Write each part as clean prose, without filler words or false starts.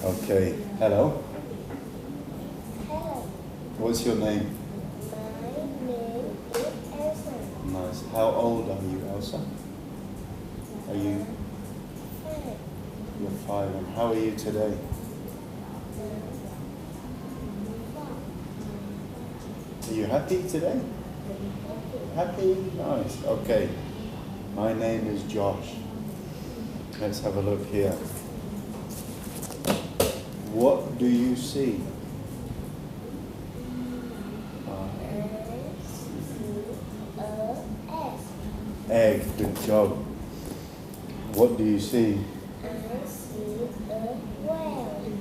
Okay. Hello. Hello, What's your name? my name is Elsa. Nice. How old are you, Elsa? Are you? Hi. You're 5. And how are you today? Are you happy today? Happy? Nice. Okay. My name is Josh. Let's have a look here. What do you see? S. Egg. Good job. What do you see? I see a whale.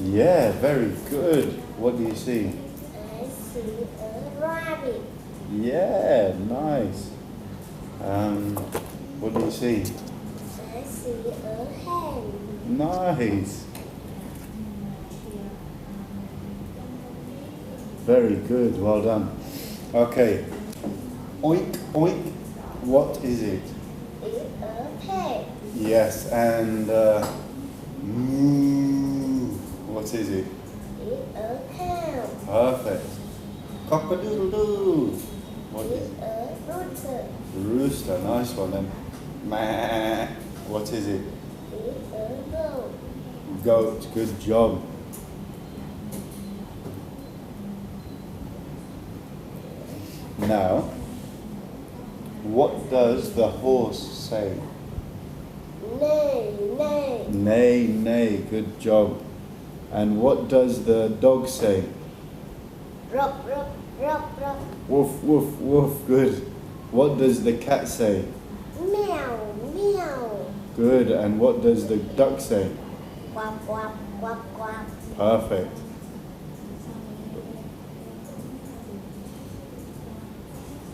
Yeah, very good. What do you see? I see a rabbit. Yeah, nice. What do you see? I see a hen. Nice. Very good. Well done. Okay. Oink, oink. What is it? It's a pig. Yes, and moo. What is it? It's a cow. Perfect. Cock-a-doodle-doo. What is It's it? a rooster. Rooster. Nice one then. Meh. What is it? It's a goat. Goat. Good job. Now, what does the horse say? Neigh, neigh. Neigh, neigh. Good job. And what does the dog say? Ruff, ruff, ruff, ruff. Woof, woof, woof. Good. What does the cat say? Meow, meow. Good. And what does the duck say? Quack, quack, quack, quack. Perfect.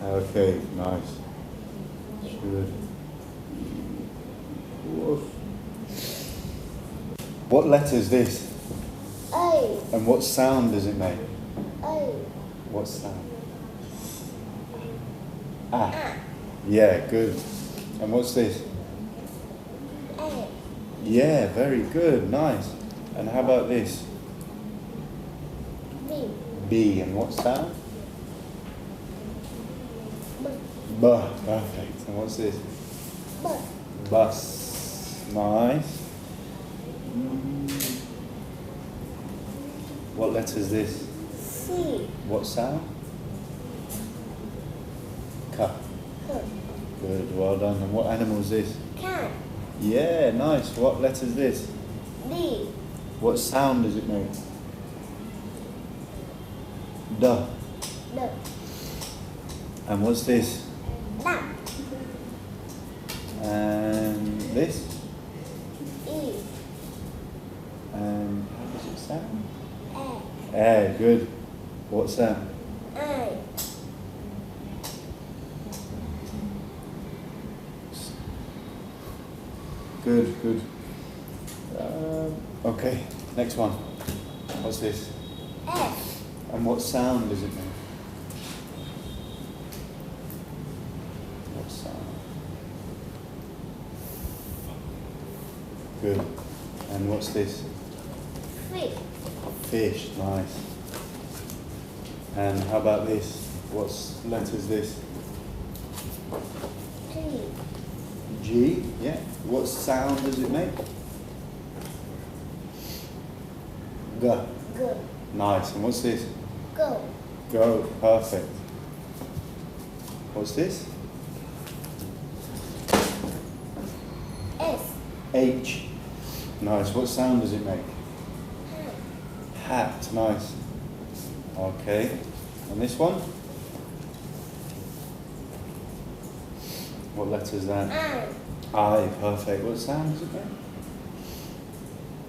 Okay, nice. Good. Woof. What letter is this? A, And what sound does it make? A, What sound? Ah. Yeah, good. And what's this? A, Yeah, very good. Nice. And how about this? B, B. And what sound? B, B. Perfect. And what's this? B, Bus. Nice. What letter is this? C, What sound? K. H, Good, well done. And what animal is this? cat, Yeah, nice. What letter is this? D, What sound does it make? Duh. D, And what's this? duck, And this? E, And how does it sound? A, Good. What's that? I, Good, good. Okay, next one. What's this? F, And what sound does it make? What sound? Good. And what's this? fish, Fish, nice. And how about this? What letter is this? G, G, yeah. What sound does it make? G. G, Nice. And what's this? go, Go, perfect. What's this? S, H. Nice. What sound does it make? hat, Hat, nice. Okay. And this one? What letter is that? I, I, perfect. What sound does it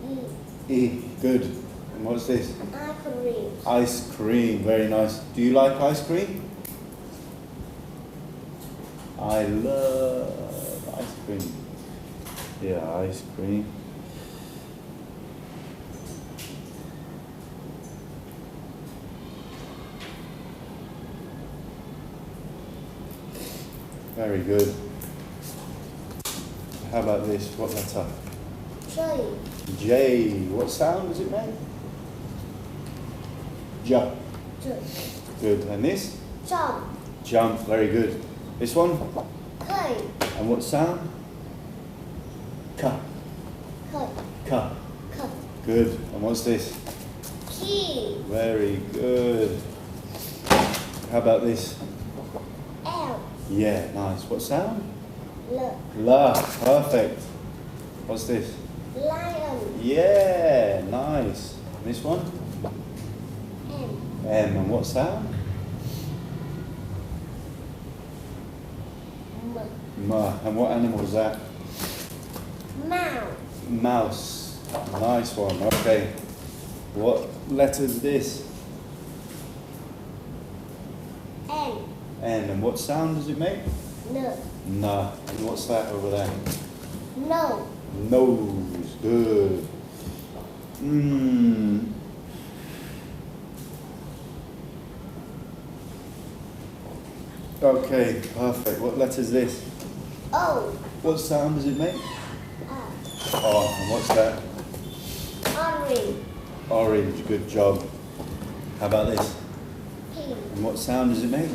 E, make? E, good. And what's this? aquarium, Ice cream, very nice. Do you like ice cream? I love ice cream. Yeah, ice cream. Very good. How about this? What letter? J. J. What sound does it make? J. J. Good. And this? Jump. Jump. Very good. This one? K. And what sound? K. K. K. K. Good. And what's this? K. Very good. How about this? L. Yeah, nice. What sound? L. La. Perfect. What's this? Lion. Yeah, nice. And this one? M. M. And what sound? M. M. And what animal is that? Mouse. Mouse. Nice one. Okay. What letter is this? N. N. And what sound does it make? N. Nah. And what's that over there? No. Nose. Good. Okay, perfect. What letter is this? O. What sound does it make? R. Oh, and what's that? Orange. Orange. Good job. How about this? P. And what sound does it make?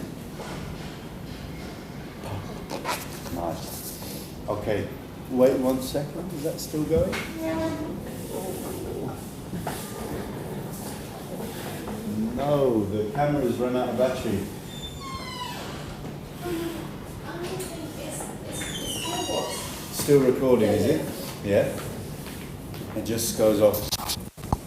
Nice. Okay. Wait 1 second. Is that still going? No, the camera's run out of battery. Still recording, is it? Yeah. It just goes off.